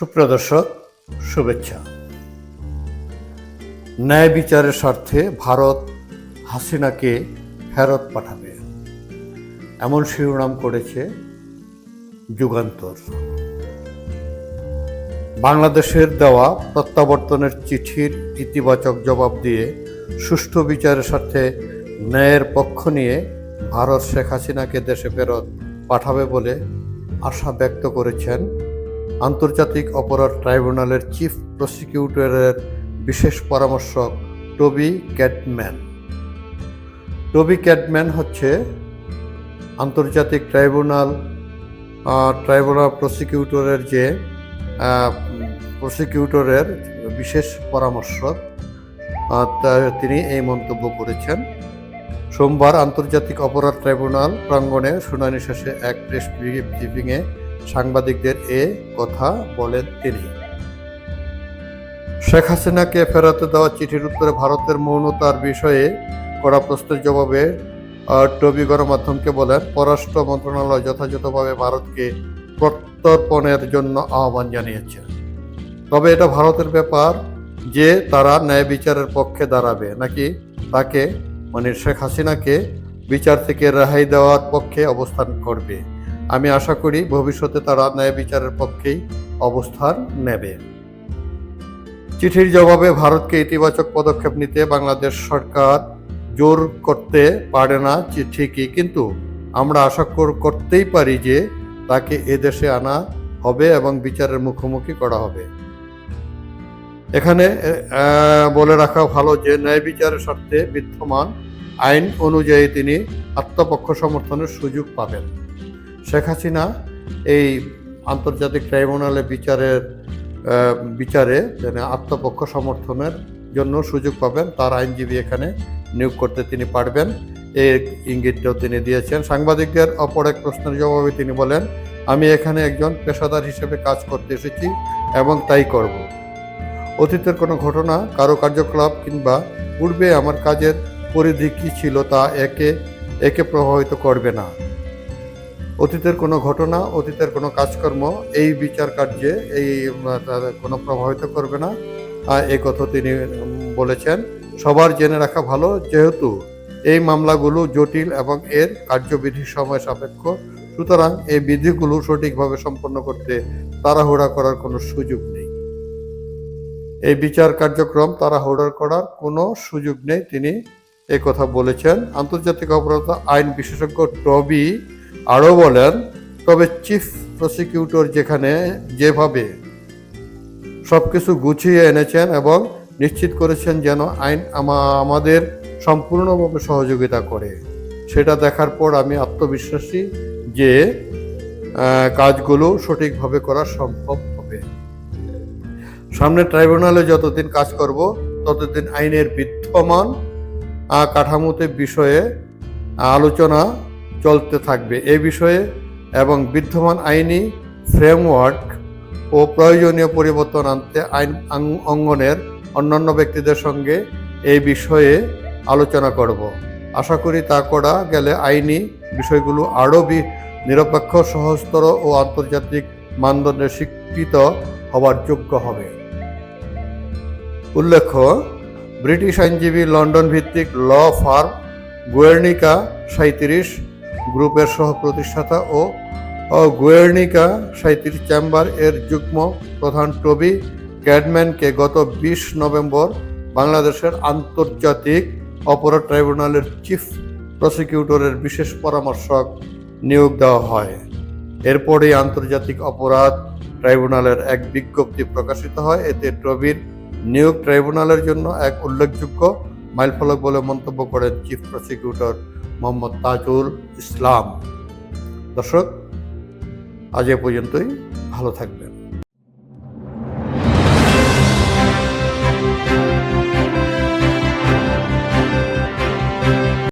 সুপ্রিয় দর্শক, শুভেচ্ছা। ন্যায় বিচারের স্বার্থে ভারত হাসিনাকে ফেরত পাঠাবে, এমন শিরোনাম করেছে যুগান্তর। বাংলাদেশের দেওয়া প্রত্যাবর্তনের চিঠির ইতিবাচক জবাব দিয়ে সুষ্ঠু বিচারের স্বার্থে ন্যায়ের পক্ষ নিয়ে ভারত শেখ হাসিনাকে দেশে ফেরত পাঠাবে বলে আশা ব্যক্ত করেছেন আন্তর্জাতিক অপরাধ ট্রাইব্যুনালের চিফ প্রসিকিউটরের বিশেষ পরামর্শক টবি ক্যাডম্যান। টবি ক্যাডম্যান হচ্ছে আন্তর্জাতিক ট্রাইব্যুনাল প্রসিকিউটরের প্রসিকিউটরের বিশেষ পরামর্শক। তিনি এই মন্তব্য করেছেন সোমবার আন্তর্জাতিক অপরাধ ট্রাইব্যুনাল প্রাঙ্গণে শুনানি শেষে এক প্রেস ব্রিফিংয়ে সাংবাদিকদের এ কথা বলেন তিনি। শেখ হাসিনাকে ফেরাতে দেওয়া চিঠির উত্তরে ভারতের মৌনতার বিষয়ে করা প্রশ্নের জবাবে টবি গণমাধ্যমকে বলেন, পররাষ্ট্র মন্ত্রণালয় যথাযথভাবে ভারতকে প্রত্যর্পণের জন্য আহ্বান জানিয়েছে। তবে এটা ভারতের ব্যাপার যে তারা ন্যায় বিচারের পক্ষে দাঁড়াবে নাকি তাকে শেখ হাসিনাকে বিচার থেকে রেহাই দেওয়ার পক্ষে অবস্থান করবে। আমি আশা করি ভবিষ্যতে তারা ন্যায় বিচারের পক্ষেই অবস্থান নেবে। চিঠির জবাবে ভারতকে ইতিবাচক পদক্ষেপ নিতে বাংলাদেশ সরকার জোর করতে পারে না ঠিকই, কিন্তু আমরা আশা করতেই পারি যে তাকে এদেশে আনা হবে এবং বিচারের মুখোমুখি করা হবে। এখানে বলে রাখা ভালো যে ন্যায় বিচারের স্বার্থে বিদ্যমান আইন অনুযায়ী তিনি আত্মপক্ষ সমর্থনের সুযোগ পাবেন। শেখ হাসিনা এই আন্তর্জাতিক ট্রাইব্যুনালে বিচারে আত্মপক্ষ সমর্থনের জন্য সুযোগ পাবেন। তার আইনজীবী এখানে নিয়োগ করতে তিনি পারবেন, এই ইঙ্গিতটাও তিনি দিয়েছেন। সাংবাদিকদের অপর এক প্রশ্নের জবাবে তিনি বলেন, আমি এখানে একজন পেশাদার হিসেবে কাজ করতে এসেছি এবং তাই করব। অতীতের কোনো ঘটনা, কারো কার্যকলাপ কিংবা পূর্বে আমার কাজের পরিধি কী ছিল তা একে প্রভাবিত করবে না। অতীতের কোনো ঘটনা, অতীতের কোনো কাজকর্ম এই বিচার কার্যে কোনো প্রভাবিত করবে না, এই কথা তিনি বলেছেন। সবার জেনে রাখা ভালো, যেহেতু এই মামলাগুলো জটিল এবং এর কার্যবিধি সময় সাপেক্ষ, সুতরাং এই বিধিগুলো সঠিকভাবে সম্পন্ন করতে তাড়াহুড়া করার কোনো সুযোগ নেই। এই বিচার কার্যক্রম তাড়াহুড়া করার কোনো সুযোগ নেই, তিনি এই কথা বলেছেন। আন্তর্জাতিক অপরাধ আইন বিশেষজ্ঞ টবি আরও বলেন, তবে চিফ প্রসিকিউটর যেভাবে সবকিছু গুছিয়ে এনেছেন এবং নিশ্চিত করেছেন যেন আইন আমাদের সম্পূর্ণভাবে সহযোগিতা করে, সেটা দেখার পর আমি আত্মবিশ্বাসী যে কাজগুলো সঠিকভাবে করা সম্ভব হবে। সামনে ট্রাইব্যুনালে যতদিন কাজ করব ততদিন আইনের বিদ্যমান কাঠামোতে বিষয়ে আলোচনা চলতে থাকবে। এ বিষয়ে এবং বিদ্যমান আইনি ফ্রেমওয়ার্ক ও প্রয়োজনীয় পরিবর্তন আনতে আইন অঙ্গনের অন্যান্য ব্যক্তিদের সঙ্গে এই বিষয়ে আলোচনা করব। আশা করি তা করা গেলে আইনি বিষয়গুলো আরও নিরপেক্ষ, সহজতর ও আন্তর্জাতিক মানদণ্ডে স্বীকৃত হওয়ার যোগ্য হবে। উল্লেখ্য, ব্রিটিশ আইনজীবী লন্ডন ভিত্তিক ল ফার্ম গুয়ের্নিকা 37 গ্রুপের সহ প্রতিষ্ঠাতা ও গুয়ের্নিকা 37 চেম্বার এর যুগ্ম প্রধান টবি ক্যাডম্যানকে গত 20 নভেম্বর বাংলাদেশের আন্তর্জাতিক অপরাধ ট্রাইব্যুনালের চিফ প্রসিকিউটরের বিশেষ পরামর্শক নিয়োগ দেওয়া হয়। এরপরেই আন্তর্জাতিক অপরাধ ট্রাইব্যুনালের এক বিজ্ঞপ্তি প্রকাশিত হয়। এতে টবির নিয়োগ ট্রাইব্যুনালের জন্য এক উল্লেখযোগ্য মাইলফলক বলে মন্তব্য করেন চিফ প্রসিকিউটর মোহাম্মদ তাজুল ইসলাম। দর্শক, আজ এ পর্যন্তই। ভালো থাকবেন।